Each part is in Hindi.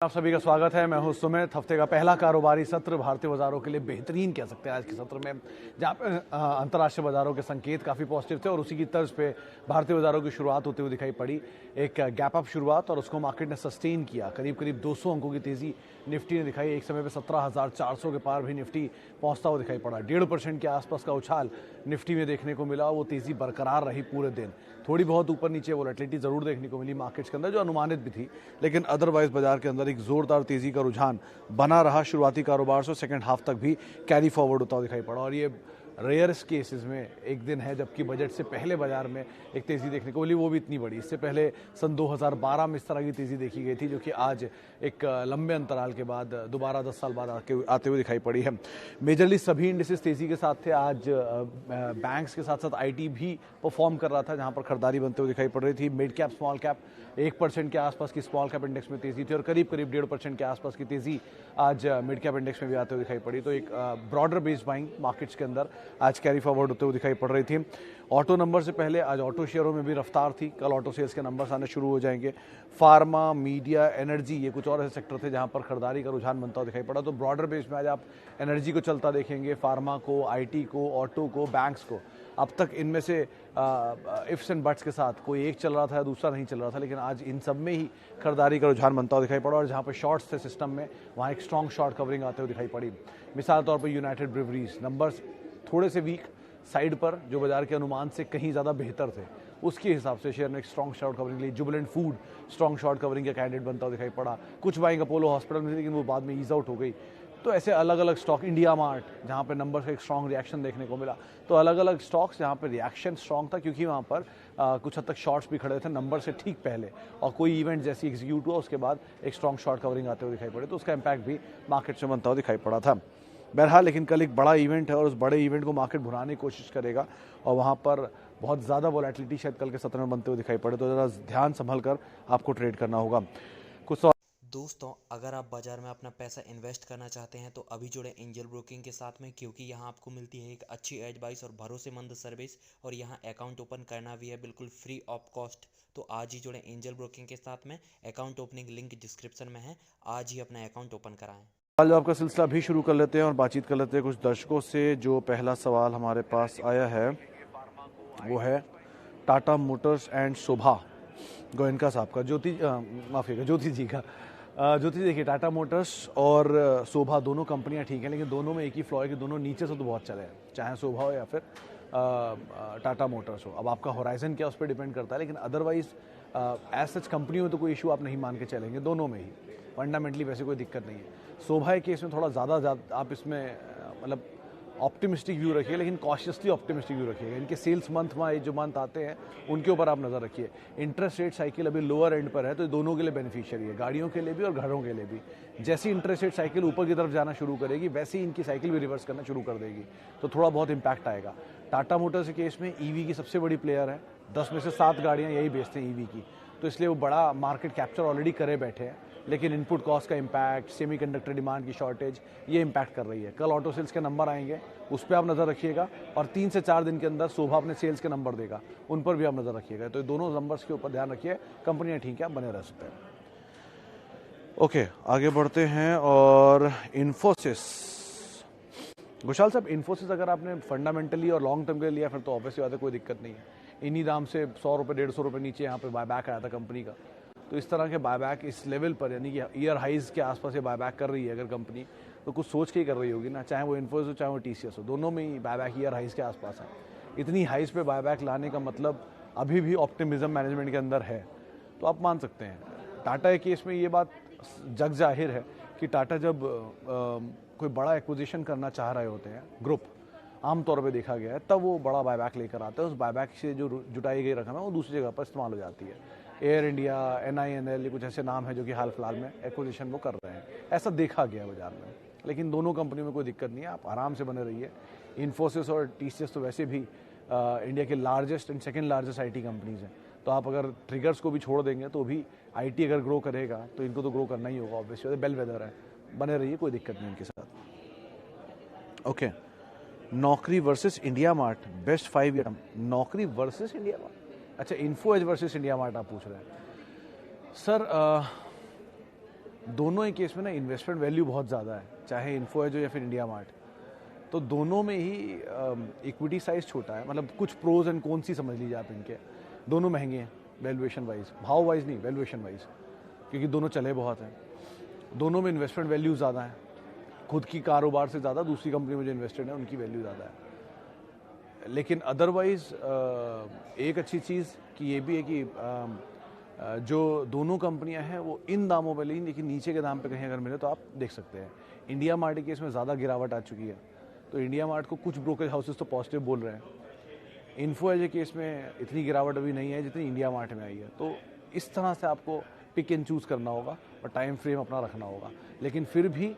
आप सभी का स्वागत है। मैं हूं सुमित। हफ्ते का पहला कारोबारी सत्र भारतीय बाजारों के लिए बेहतरीन कह सकते हैं आज के सत्र में, जहां पे अंतर्राष्ट्रीय बाजारों के संकेत काफ़ी पॉजिटिव थे और उसी की तर्ज पे भारतीय बाजारों की शुरुआत होते हुए दिखाई पड़ी। एक गैप अप शुरुआत और उसको मार्केट ने सस्टेन किया। करीब करीब 200 अंकों की तेजी निफ्टी ने दिखाई। एक समय पर 17,400 के पार भी निफ्टी पहुंचता हुआ दिखाई पड़ा। 1.5% के आसपास का उछाल निफ्टी में देखने को मिला। वो तेजी बरकरार रही पूरे दिन। थोड़ी बहुत ऊपर नीचे वोलेटिलिटी जरूर देखने को मिली मार्केट्स के अंदर, जो अनुमानित भी थी, लेकिन अदरवाइज बाजार के अंदर एक जोरदार तेजी का रुझान बना रहा। शुरुआती कारोबार से सेकंड हाफ तक भी कैरी फॉरवर्ड होता दिखाई पड़ा और ये रेयरस्ट केसेस में एक दिन है जबकि बजट से पहले बाजार में एक तेजी देखने को मिली, वो भी इतनी बड़ी। इससे पहले सन 2012 में इस तरह की तेजी देखी गई थी, जो कि आज एक लंबे अंतराल के बाद दोबारा 10 साल बाद आते हुए दिखाई पड़ी है। मेजरली सभी इंडिसेस तेजी के साथ थे। आज बैंक्स के साथ साथ आईटी भी परफॉर्म कर रहा था, जहां पर खरीदारी बनते हुए दिखाई पड़ रही थी। मिड कैप स्मॉल कैप 1% के आसपास की स्मॉल कैप इंडेक्स में तेजी थी और करीब करीब 1.5% के आसपास की तेजी आज मिड कैप इंडेक्स में भी आते हुए दिखाई पड़ी। तो एक ब्रॉडर बेस्ड बाइंग मार्केट्स के अंदर आज कैरी फॉरवर्ड होते हुए दिखाई पड़ रही थी। ऑटो नंबर से पहले आज ऑटो शेयरों में भी रफ्तार थी। कल ऑटो सेल्स के नंबर्स आने शुरू हो जाएंगे। फार्मा, मीडिया, एनर्जी, ये कुछ और ऐसे सेक्टर थे जहां पर खरीदारी का रुझान बनता हुआ दिखाई पड़ा। तो ब्रॉडर बेस में आज आप एनर्जी को चलता देखेंगे, फार्मा को, आईटी को, ऑटो को, बैंक्स को। अब तक इनमें से इफ्स एंड बट्स के साथ कोई एक चल रहा था या दूसरा नहीं चल रहा था, लेकिन आज इन सब में ही खरीदारी का रुझान बनता हुआ दिखाई पड़ा और जहां पर शॉर्ट्स थे सिस्टम में, वहां एक स्ट्रॉन्ग शॉर्ट कवरिंग आते हुए दिखाई पड़ी। मिसाल तौर पर यूनाइटेड ब्रिवरीज नंबर्स थोड़े से वीक साइड पर, जो बाजार के अनुमान से कहीं ज़्यादा बेहतर थे, उसके हिसाब से शेयर ने एक स्ट्रॉन्ग शॉर्ट कवरिंग ली। Jubilant food strong short covering का कैंडिडेट बनता हुआ दिखाई पड़ा। कुछ बाइंग अपोलो हॉस्पिटल में थी, लेकिन वो बाद में ईज आउट हो गई। तो ऐसे अलग अलग स्टॉक, इंडिया मार्ट जहाँ पे नंबर का एक स्ट्रॉन्ग रिएक्शन देखने को मिला। तो अलग अलग स्टॉक्स जहाँ पे रिएक्शन स्ट्रॉन्ग था, क्योंकि वहाँ पर कुछ हद तक शॉर्ट्स भी खड़े थे नंबर से ठीक पहले, और कोई इवेंट जैसी एग्जीक्यूट हुआ उसके बाद एक स्ट्रॉन्ग शॉर्ट कवरिंग आते हुए दिखाई पड़े, तो उसका इम्पैक्ट भी मार्केट में बनता हुआ दिखाई पड़ा था। बहरहाल लेकिन कल एक बड़ा इवेंट है और उस बड़े इवेंट को मार्केट भुनाने की कोशिश करेगा और वहाँ पर बहुत ज़्यादा वोलेटिलिटी शायद कल के सत्र में बनते हुए दिखाई पड़े, तो ज़रा ध्यान संभल कर आपको ट्रेड करना होगा। कुछ दोस्तों, अगर आप बाजार में अपना पैसा इन्वेस्ट करना चाहते हैं तो अभी जुड़े एंजल ब्रोकिंग के साथ में, क्योंकि यहाँ आपको मिलती है एक अच्छी एडवाइस और भरोसेमंद सर्विस, और यहाँ अकाउंट ओपन करना भी है बिल्कुल फ्री ऑफ कॉस्ट। तो आज ही जुड़े एंजल ब्रोकिंग के साथ में। अकाउंट ओपनिंग लिंक डिस्क्रिप्शन में है। आज ही अपना अकाउंट ओपन कराएं। सवाल जवाब का सिलसिला भी शुरू कर लेते हैं और बातचीत कर लेते हैं कुछ दर्शकों से। जो पहला सवाल हमारे पास आया है वो है टाटा मोटर्स एंड शोभा गोयनका साहब का। ज्योति जी का। ज्योति, देखिए, टाटा मोटर्स और शोभा दोनों कंपनियां ठीक हैं, लेकिन दोनों में एक ही फ्लॉ है कि दोनों नीचे से तो बहुत चले हैं, चाहे शोभा हो या फिर टाटा मोटर्स हो। अब आपका होराइजन क्या, उस पर डिपेंड करता है, लेकिन अदरवाइज एज सच कंपनी में तो कोई इशू आप नहीं मान के चलेंगे। दोनों में ही फंडामेंटली वैसे कोई दिक्कत नहीं है। शोभा के केस में थोड़ा ज़्यादा आप इसमें मतलब ऑप्टिमिस्टिक व्यू रखिए, लेकिन कॉशियसली ऑप्टिमिस्टिक व्यू रखिएगा। इनके सेल्स मंथ में जो मंथ आते हैं उनके ऊपर आप नज़र रखिए। इंटरेस्ट रेट साइकिल अभी लोअर एंड पर है, तो दोनों के लिए बेनिफिशियरी है, गाड़ियों के लिए भी और घरों के लिए भी। जैसी इंटरेस्ट रेट साइकिल ऊपर की तरफ जाना शुरू करेगी, वैसे ही इनकी साइकिल भी रिवर्स करना शुरू कर देगी, तो थोड़ा बहुत इंपैक्ट आएगा। टाटा मोटर्स के केस में ईवी की सबसे बड़ी प्लेयर है, 10 में से 7 गाड़ियाँ यही बेचते हैं ईवी की, तो इसलिए वो बड़ा मार्केट कैप्चर ऑलरेडी करे बैठे हैं। लेकिन इनपुट कॉस्ट का इम्पैक्ट, सेमीकंडक्टर डिमांड की शॉर्टेज, ये इम्पैक्ट कर रही है। कल ऑटो सेल्स के नंबर आएंगे, उस पर आप नज़र रखिएगा, और 3 से 4 दिन के अंदर शोभा अपने सेल्स के नंबर देगा, उन पर भी आप नज़र रखिएगा। तो दोनों नंबर्स के ऊपर ध्यान रखिए। कंपनियां ठीक है, बने रह सकते हैं। ओके, आगे बढ़ते हैं। और इन्फोसिस, घोषाल साहब, इन्फोसिस अगर आपने फंडामेंटली और लॉन्ग टर्म के लिए लिया फिर तो ऑब्वियसली बात है, कोई दिक्कत नहीं है। इन्हीं दाम से 100 रुपये 150 रुपये नीचे यहाँ पे बायबैक आया था कंपनी का, तो इस तरह के बायबैक इस लेवल पर, यानी कि ईयर हाइज के आसपास ये बायबैक कर रही है अगर कंपनी, तो कुछ सोच के ही कर रही होगी ना। चाहे वो इन्फोसिस हो चाहे वो टीसीएस हो, दोनों में ही बायबैक ईयर हाइज के आसपास है। इतनी हाइज पे बायबैक लाने का मतलब अभी भी ऑप्टिमिज्म मैनेजमेंट के अंदर है, तो आप मान सकते हैं। टाटा के केस में ये बात जग जाहिर है कि टाटा जब कोई बड़ा एक्विजिशन करना चाह रहे होते हैं, ग्रुप आमतौर पे देखा गया है, तब वो बड़ा बायबैक लेकर आते हैं। उस बायबैक से जो जुटाई गई रकम है वो दूसरी जगह पर इस्तेमाल हो जाती है। एयर इंडिया, NINL, ये कुछ ऐसे नाम है जो कि हाल फिलहाल में एक्विजिशन वो कर रहे हैं, ऐसा देखा गया बाजार में। लेकिन दोनों कंपनियों में कोई दिक्कत नहीं है, आप आराम से बने रहिए। इन्फोसिस और TCS तो वैसे भी इंडिया के largest and second largest IT companies हैं, तो आप अगर ट्रिगर्स को भी छोड़ देंगे तो भी IT अगर ग्रो करेगा तो इनको तो ग्रो करना ही होगा, ऑब्वियसली बेल वेदर है, बने रहिए, कोई दिक्कत नहीं इनके साथ। Okay, Naukri versus India Mart best 5 year. Naukri versus India Mart, अच्छा, Info Edge versus India Mart आप पूछ रहे हैं। सर दोनों ही केस में ना इन्वेस्टमेंट वैल्यू बहुत ज़्यादा है, चाहे इन्फो एज हो या फिर इंडिया मार्ट। तो दोनों में ही इक्विटी साइज छोटा है, मतलब कुछ प्रोज एंड कौन सी समझ लीजिए आप इनके। दोनों महंगे हैं वैल्यूएशन वाइज, भाव वाइज नहीं, वैल्यूएशन वाइज, क्योंकि दोनों चले बहुत हैं। दोनों में इन्वेस्टमेंट वैल्यू ज़्यादा है, खुद की कारोबार से ज़्यादा दूसरी कंपनी में जो इन्वेस्टेड है उनकी वैल्यू ज़्यादा है। लेकिन अदरवाइज एक अच्छी चीज़ कि ये भी है कि जो दोनों कंपनियां हैं वो इन दामों पे लेकिन लेकिन नीचे के दाम पे कहीं अगर मिले तो आप देख सकते हैं। इंडिया मार्ट के केस में ज़्यादा गिरावट आ चुकी है, तो इंडिया मार्ट को कुछ ब्रोकरेज हाउसेस तो पॉजिटिव बोल रहे हैं। इन्फो एज के केस में इतनी गिरावट अभी नहीं है जितनी इंडिया मार्ट में आई है। तो इस तरह से आपको पिक एंड चूज़ करना होगा और टाइम फ्रेम अपना रखना होगा। लेकिन फिर भी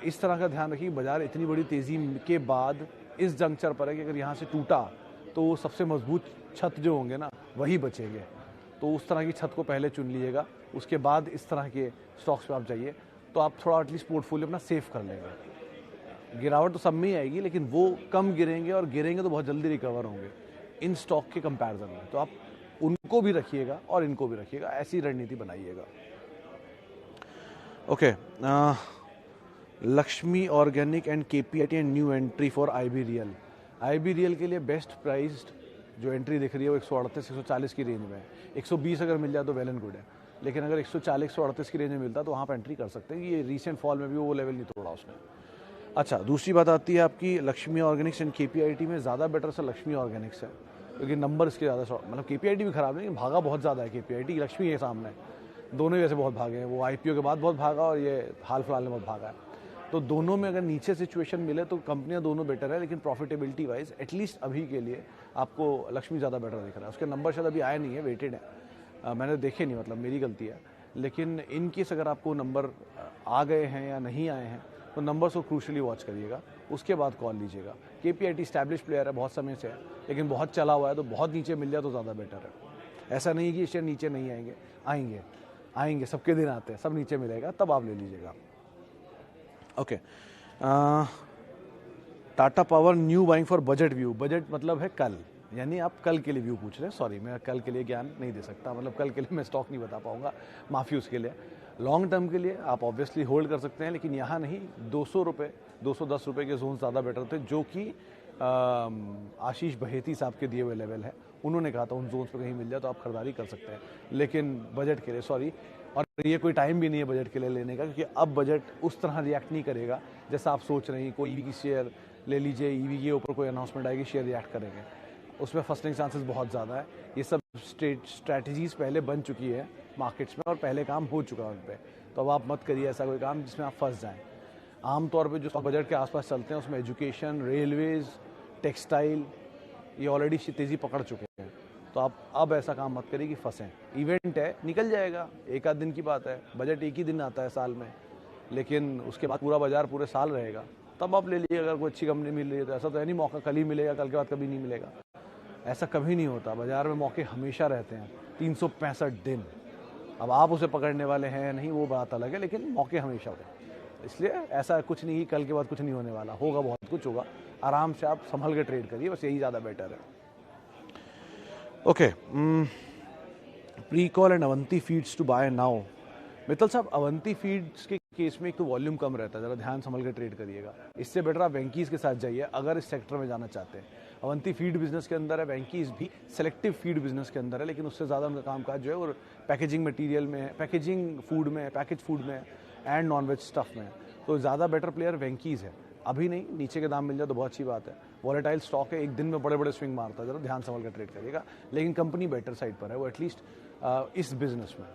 इस तरह का ध्यान रखिए, बाजार इतनी बड़ी तेज़ी के बाद इस जंक्चर पर है कि अगर यहाँ से टूटा तो वो सबसे मजबूत छत जो होंगे ना वही बचेंगे। तो उस तरह की छत को पहले चुन लीजिएगा, उसके बाद इस तरह के स्टॉक्स पे आप जाइए, तो आप थोड़ा एटलीस्ट पोर्टफोलियो अपना सेफ कर लेंगे। गिरावट तो सब में ही आएगी, लेकिन वो कम गिरेंगे और गिरेंगे तो बहुत जल्दी रिकवर होंगे इन स्टॉक के कंपैरिजन में। तो आप उनको भी रखिएगा और इनको भी रखिएगा, ऐसी रणनीति बनाइएगा। Okay, Lakshmi organic and KPIT and new entry for IB real. IB real के लिए बेस्ट प्राइस्ड जो एंट्री दिख रही है वो 138 140 की रेंज में है। 120 अगर मिल जाए तो वेल एंड गुड है, लेकिन अगर 140 138 की रेंज में मिलता तो वहाँ पर एंट्री कर सकते हैं। ये रीसेंट फॉल में भी वो लेवल नहीं तोड़ा उसने। अच्छा, दूसरी बात आती है आपकी लक्ष्मी ऑर्गेनिक्स एंड केपीआईटी में। ज़्यादा बेटर सर लक्ष्मी ऑर्गेनिक्स है, क्योंकि नंबर इसके ज़्यादा, मतलब केपीआईटी भी खराब नहीं, भागा बहुत ज़्यादा है केपीआईटी, लक्ष्मी के सामने दोनों ही वैसे बहुत भागे हैं। वो आईपीओ के बाद बहुत भागा और ये हाल फिलहाल में बहुत भागा है। तो दोनों में अगर नीचे सिचुएशन मिले तो कंपनियां दोनों बेटर है, लेकिन प्रॉफिटेबिलिटी वाइज एटलीस्ट अभी के लिए आपको लक्ष्मी ज़्यादा बेटर दिख रहा है। उसके नंबर शायद अभी आए नहीं है, वेटेड है, मैंने देखे नहीं, मतलब मेरी गलती है। लेकिन इन केस अगर आपको नंबर आ गए हैं या नहीं आए हैं तो नंबर्स को क्रूशली वॉच करिएगा, उसके बाद कॉल लीजिएगा। केपीआईटी स्टैब्लिश प्लेयर है, बहुत समय से है, लेकिन बहुत चला हुआ है, तो बहुत नीचे मिल जाए तो ज़्यादा बेटर है। ऐसा नहीं कि शेयर नीचे नहीं आएंगे, आएंगे आएंगे, सबके दिन आते हैं, सब नीचे मिलेगा तब आप ले लीजिएगा। Okay, Tata power new buying for budget view. Budget मतलब है कल, यानी आप कल के लिए व्यू पूछ रहे हैं। सॉरी, मैं कल के लिए ज्ञान नहीं दे सकता, मतलब कल के लिए मैं स्टॉक नहीं बता पाऊंगा, माफ़ी उसके लिए। लॉन्ग टर्म के लिए आप ऑब्वियसली होल्ड कर सकते हैं, लेकिन यहाँ नहीं। 200 रुपये 210 रुपये के जोन ज़्यादा बेटर थे, जो कि आशीष बहेती साहब के दिए हुए लेवल है। उन्होंने कहा था उन जोन्स पे कहीं मिल जाए तो आप खरीदारी कर सकते हैं, लेकिन बजट के लिए सॉरी। और ये कोई टाइम भी नहीं है बजट के लिए लेने का, क्योंकि अब बजट उस तरह रिएक्ट नहीं करेगा जैसा आप सोच रहे हैं। कोई ईवी की शेयर ले लीजिए, ईवी के ऊपर कोई अनाउंसमेंट आएगी, शेयर रिएक्ट करेंगे, उसमें फंसने के चांसेस बहुत ज़्यादा है। ये सब स्ट्रैटेजीज पहले बन चुकी है मार्केट्स में और पहले काम हो चुका है उन पर। तो अब आप मत करिए ऐसा कोई काम जिसमें आप फंस जाएँ। आमतौर पर जो बजट के आसपास चलते हैं उसमें एजुकेशन, रेलवेज़, टेक्सटाइल, ये ऑलरेडी तेज़ी पकड़ चुके हैं। तो आप अब ऐसा काम मत करिए कि फंसें। इवेंट है, निकल जाएगा, एक आध दिन की बात है। बजट एक ही दिन आता है साल में, लेकिन उसके बाद पूरा बाजार पूरे साल रहेगा, तब आप ले लीजिए। अगर कोई अच्छी कंपनी मिल रही है तो ऐसा तो है नहीं मौका कल ही मिलेगा, कल के बाद कभी नहीं मिलेगा, ऐसा कभी नहीं होता। बाजार में मौके हमेशा रहते हैं, 365 दिन। अब आप उसे पकड़ने वाले हैं नहीं, वो बात अलग है, लेकिन मौके हमेशा होते हैं। इसलिए ऐसा कुछ नहीं कि कल के बाद कुछ नहीं होने वाला, होगा, बहुत कुछ होगा। आराम से आप संभल के ट्रेड करिए, बस यही ज़्यादा बेटर है। Okay, Pricol and Avanti Feeds to buy now. Mittal साहब, अवंती फीड्स के केस में एक तो वॉल्यूम कम रहता है, ज़रा ध्यान संभल के ट्रेड करिएगा। इससे बेटर आप वेंकीज़ के साथ जाइए अगर इस सेक्टर में जाना चाहते हैं। अवंती फीड बिजनेस के अंदर है, वेंकीज़ भी सेलेक्टिव फीड बिजनेस के अंदर है, लेकिन उससे ज़्यादा उनका कामकाज जो है और पैकेजिंग मटीरियल में है, पैकेजिंग फूड में है, पैकेज फूड में है, एंड नॉनवेज स्टफ़ में है। तो ज़्यादा बेटर प्लेयर वेंकीज़ है। अभी नहीं, नीचे के दाम मिल जाए तो बहुत अच्छी बात है। वॉलेटाइल स्टॉक है, एक दिन में बड़े बड़े स्विंग मारता है, ज़रा ध्यान संभल कर ट्रेड करिएगा। लेकिन कंपनी बेटर साइड पर है वो, एटलीस्ट इस बिजनेस में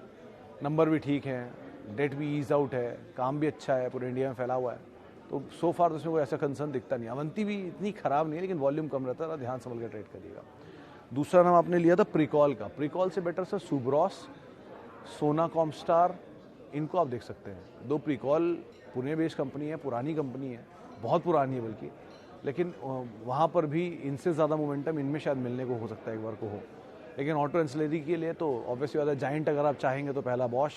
नंबर भी ठीक है, डेट भी ईज आउट है, काम भी अच्छा है, पूरे इंडिया में फैला हुआ है। तो सो फार तो उसमें कोई ऐसा कंसर्न दिखता नहीं। अवंती भी इतनी ख़राब नहीं है, लेकिन वॉल्यूम कम रहता है, ध्यान संभल कर ट्रेड करिएगा। दूसरा नाम आपने लिया था प्रीकॉल का। प्रीकॉल से बेटर सर सुब्रॉस, सोना कॉमस्टार, इनको आप देख सकते हैं। दो प्रीकॉल पुणे बेस्ड कंपनी है, पुरानी कंपनी है, बहुत पुरानी है बल्कि, लेकिन वहाँ पर भी इनसे ज़्यादा मोमेंटम इनमें शायद मिलने को हो सकता है, एक बार को हो। लेकिन ऑटो एंसिलरी के लिए तो ऑब्वियसली वाला जाइंट अगर आप चाहेंगे तो पहला बॉश,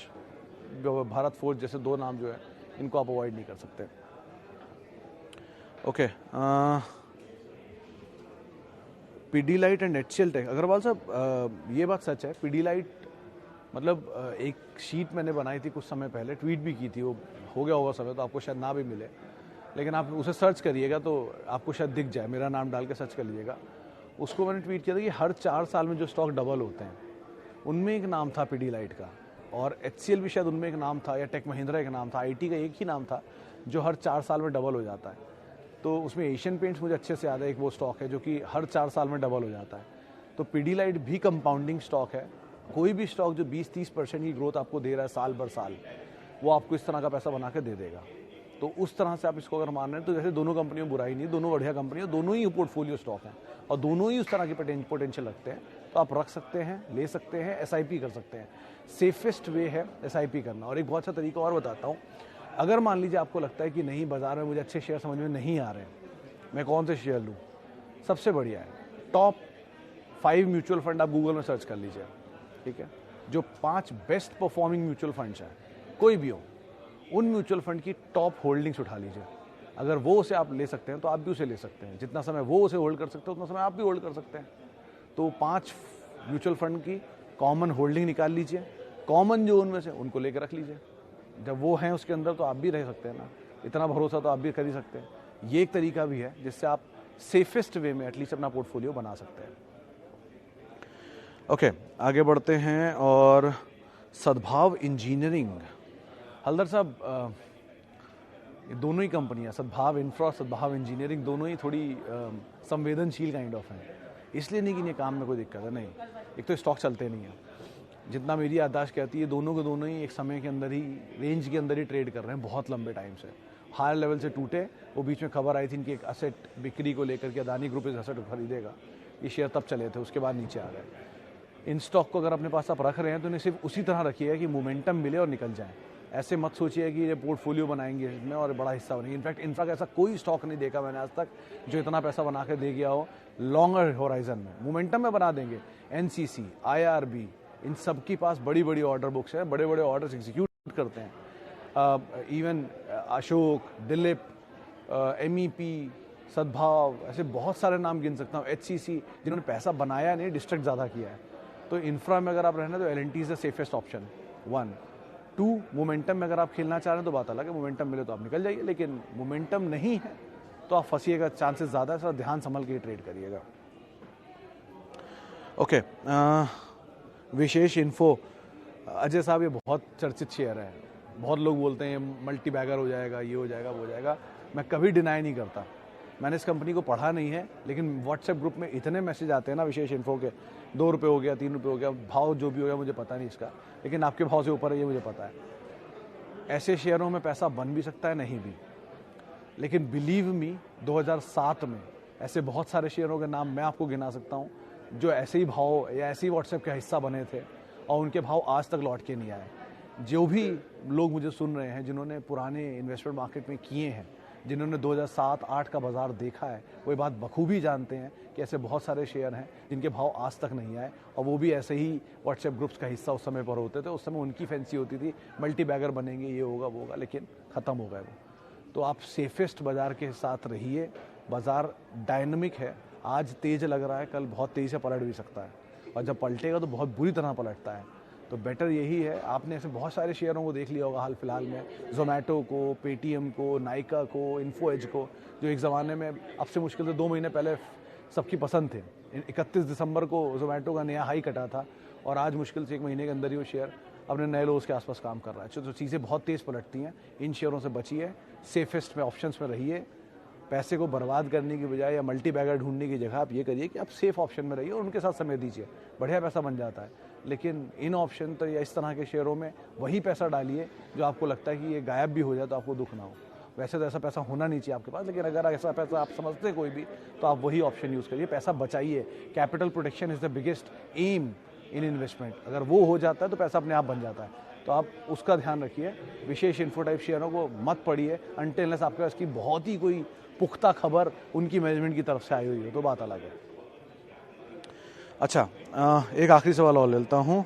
भारत फोर्ज जैसे दो नाम जो है इनको आप अवॉइड नहीं कर सकते। Okay, Pidilite and HCL Tech. Agrawal साहब, ये बात सच है, पीडीलाइट मतलब एक शीट मैंने बनाई थी कुछ समय पहले, ट्वीट भी की थी, वो हो गया होगा समय तो आपको शायद ना भी मिले, लेकिन आप उसे सर्च करिएगा तो आपको शायद दिख जाए, मेरा नाम डाल के सर्च कर लीजिएगा। उसको मैंने ट्वीट किया था कि हर 4 साल में जो स्टॉक डबल होते हैं उनमें एक नाम था पीडीलाइट का, और HCL भी शायद उनमें एक नाम था, या टेक महिंद्रा एक नाम था, IT का एक ही नाम था जो हर 4 साल में डबल हो जाता है। तो उसमें एशियन पेंट्स मुझे अच्छे से याद है, एक वो स्टॉक है जो कि हर 4 साल में डबल हो जाता है। तो पीडीलाइट भी कंपाउंडिंग स्टॉक है। कोई भी स्टॉक जो 20-30% की ग्रोथ आपको दे रहा है साल भर साल, वो आपको इस तरह का पैसा बना के दे देगा। तो उस तरह से आप इसको अगर मान रहे हैं तो जैसे दोनों कंपनियों में बुराई नहीं, दोनों बढ़िया कंपनियां, दोनों ही पोर्टफोलियो स्टॉक हैं और दोनों ही उस तरह की पोटेंशियल रखते हैं, तो आप रख सकते हैं, ले सकते हैं, SIP कर सकते हैं। सेफेस्ट वे है SIP करना। और एक बहुत अच्छा तरीका और बताता हूँ, अगर मान लीजिए आपको लगता है कि नहीं बाजार में मुझे अच्छे शेयर समझ में नहीं आ रहे, मैं कौन से शेयर लूँ, सबसे बढ़िया है टॉप 5 म्यूचुअल फंड आप गूगल में सर्च कर लीजिए, ठीक है, जो 5 बेस्ट परफॉर्मिंग म्यूचुअल फंड्स हैं, कोई भी हो, उन म्यूचुअल फंड की टॉप होल्डिंग्स उठा लीजिए। अगर वो उसे आप ले सकते हैं तो आप भी उसे ले सकते हैं, जितना समय वो उसे होल्ड कर सकते हैं उतना समय आप भी होल्ड कर सकते हैं। तो 5 म्यूचुअल फंड की कॉमन होल्डिंग निकाल लीजिए, कॉमन जो उनमें से उनको लेकर रख लीजिए, जब वो हैं उसके अंदर तो आप भी रह सकते हैं ना, इतना भरोसा तो आप भी कर ही सकते हैं। ये एक तरीका भी है जिससे आप सेफेस्ट वे में एटलीस्ट अपना पोर्टफोलियो बना सकते हैं। ओके, आगे बढ़ते हैं। और सद्भाव इंजीनियरिंग, हल्दर साहब, ये दोनों ही कंपनियां, सद्भाव इंफ्रा, सद्भाव इंजीनियरिंग, दोनों ही थोड़ी संवेदनशील काइंड ऑफ हैं। इसलिए नहीं कि इन्हें काम में कोई दिक्कत है, नहीं, एक तो स्टॉक चलते नहीं है, जितना मेरी याददाश्त कहती है दोनों के दोनों ही एक समय के अंदर ही, रेंज के अंदर ही ट्रेड कर रहे हैं बहुत लंबे टाइम से। हायर लेवल से टूटे, वो बीच में खबर आई थी इनकी एक असेट बिक्री को लेकर के, अदानी ग्रुप इस असेट को खरीदेगा, ये शेयर तब चले थे, उसके बाद नीचे आ गए। इन स्टॉक को अगर अपने पास आप रख रहे हैं तो इन्हें सिर्फ उसी तरह रखिएगा कि मोमेंटम मिले और निकल जाए। ऐसे मत सोचिए कि ये पोर्टफोलियो बनाएंगे इसमें और बड़ा हिस्सा बनेंगे। इनफैक्ट इनका ऐसा कोई स्टॉक नहीं देखा मैंने आज तक जो इतना पैसा बना के दे गया हो लॉन्गर होराइजन में। मोमेंटम में बना देंगे। NCC, IRB, इन सब के पास बड़ी बड़ी ऑर्डर बुक्स हैं, बड़े बड़े ऑर्डर्स एग्जीक्यूट करते हैं। इवन अशोक, दिलीप, MEP, सद्भाव, ऐसे बहुत सारे नाम गिन सकता हूँ, HCC, जिन्होंने पैसा बनाया नहीं, डिस्ट्रैक्ट ज़्यादा किया है। तो इंफ्रा में अगर आप रहना तो L&T is the safest option 1। 2, momentum में अगर आप खेलना चाह रहे हैं तो बात अलग है, मोमेंटम मिले तो आप निकल जाइए, लेकिन मोमेंटम नहीं है तो आप फंसिएगा, चांसेस ज़्यादा है, थोड़ा ध्यान संभल के ट्रेड करिएगा। ओके, विशेष इन्फो, अजय साहब, ये बहुत चर्चित शेयर है, बहुत लोग बोलते हैं मल्टी बैगर हो जाएगा, ये हो जाएगा, वो हो जाएगा। मैं कभी डिनाई नहीं करता, मैंने इस कंपनी को पढ़ा नहीं है, लेकिन व्हाट्सएप ग्रुप में इतने मैसेज आते हैं ना विशेष इन्फो के, 2 रुपये हो गया, 3 रुपये हो गया, भाव जो भी हो गया मुझे पता नहीं इसका, लेकिन आपके भाव से ऊपर है ये मुझे पता है। ऐसे शेयरों में पैसा बन भी सकता है, नहीं भी, लेकिन बिलीव मी 2007 में ऐसे बहुत सारे शेयरों के नाम मैं आपको गिना सकता हूँ जो ऐसे ही भाव या ऐसे ही व्हाट्सएप का हिस्सा बने थे और उनके भाव आज तक लौट के नहीं आए। जो भी लोग मुझे सुन रहे हैं जिन्होंने पुराने इन्वेस्टमेंट मार्केट में किए हैं, जिन्होंने 2007-8 का बाजार देखा है, वो ये बात बखूबी जानते हैं कि ऐसे बहुत सारे शेयर हैं जिनके भाव आज तक नहीं आए, और वो भी ऐसे ही व्हाट्सएप ग्रुप्स का हिस्सा उस समय पर होते थे। उस समय उनकी फैंसी होती थी मल्टी बैगर बनेंगे, ये होगा वो होगा, लेकिन ख़त्म हो गए वो। तो आप सेफेस्ट बाज़ार के साथ रहिए। बाज़ार डायनामिक है, आज तेज़ लग रहा है, कल बहुत तेज़ी से पलट भी सकता है, और जब पलटेगा तो बहुत बुरी तरह पलटता है। तो बेटर यही है, आपने ऐसे बहुत सारे शेयरों को देख लिया होगा हाल फिलहाल में, जोमेटो को, पेटीएम को, नाइका को, इन्फो एज को, जो एक ज़माने में अब से मुश्किल से 2 महीने पहले सबकी पसंद थे। 31 दिसंबर को जोमेटो का नया हाई कटा था और आज मुश्किल से 1 महीने के अंदर ही वो शेयर अपने नए लोज के आसपास काम कर रहा है। तो चीज़ें बहुत तेज़ पलटती हैं, इन शेयरों से बचिए, सेफेस्ट में ऑप्शंस में रहिए। पैसे को बर्बाद करने की बजाय या मल्टी बैगर ढूंढने की जगह आप ये करिए कि आप सेफ ऑप्शन में रहिए और उनके साथ समय दीजिए, बढ़िया पैसा बन जाता है। लेकिन इन ऑप्शन तो या इस तरह के शेयरों में वही पैसा डालिए जो आपको लगता है कि ये गायब भी हो जाए तो आपको दुख ना हो। वैसे तो ऐसा पैसा होना नहीं चाहिए आपके पास, लेकिन अगर ऐसा पैसा आप समझते हैं कोई भी, तो आप वही ऑप्शन यूज़ करिए, पैसा बचाइए। Capital protection is the biggest aim in investment. अगर वो हो जाता है तो पैसा अपने आप बन जाता है, तो आप उसका ध्यान रखिए। विशेष इन्फो टाइप शेयरों को मत पढ़िए अनटिल अनलेस आपके पास की बहुत ही कोई पुख्ता खबर उनकी मैनेजमेंट की तरफ से आई हुई है, तो बात अलग है। अच्छा, एक आखिरी सवाल और लेता हूँ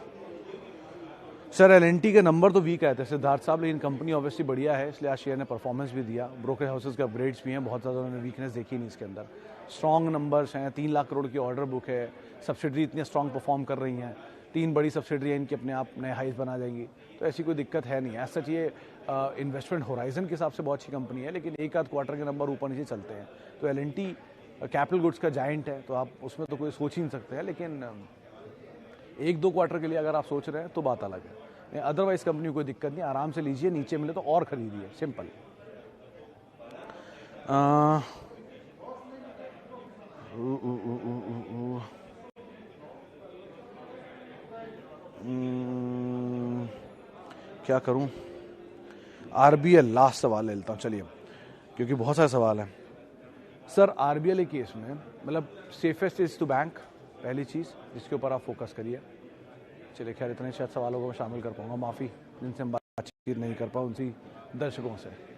सर। L&T के नंबर तो वीक आए थे सिद्धार्थ साहब, लेकिन कंपनी ऑब्वियसली बढ़िया है, इसलिए आज शेयर ने परफॉर्मेंस भी दिया। ब्रोकर हाउसेस के अपग्रेड्स भी हैं, बहुत ज़्यादा उन्होंने वीकनेस देखी नहीं इसके अंदर। स्ट्रॉन्ग नंबर्स हैं, 3 लाख करोड़ की ऑर्डर बुक है, सब्सिडरी इतनी स्ट्रॉन्ग परफॉर्म कर रही हैं, 3 बड़ी सब्सिडरी इनकी अपने आप नए हाइज बना जाएंगी, तो ऐसी कोई दिक्कत है नहीं। ऐसा ये इन्वेस्टमेंट होराइजन के हिसाब से बहुत अच्छी कंपनी है, लेकिन एक आध क्वार्टर के नंबर ऊपर नीचे चलते हैं। तो L&T कैपिटल गुड्स का जायंट है, तो आप उसमें तो कोई सोच ही नहीं सकते हैं, लेकिन 1-2 क्वार्टर के लिए अगर आप सोच रहे हैं तो बात अलग है। अदरवाइज कंपनी को कोई दिक्कत नहीं, आराम से लीजिए, नीचे मिले तो और खरीदिए, सिंपल। क्या करूं? RBL लास्ट सवाल ले लेता हूं, चलिए, क्योंकि बहुत सारे सवाल हैं। सर RBL केस में मतलब सेफेस्ट इज टू बैंक, पहली चीज़ जिसके ऊपर आप फोकस करिए। चलिए खैर, इतने शायद सवालों को मैं शामिल कर पाऊंगा, माफ़ी जिनसे हम बातचीत नहीं कर पाऊँ उनसी दर्शकों से।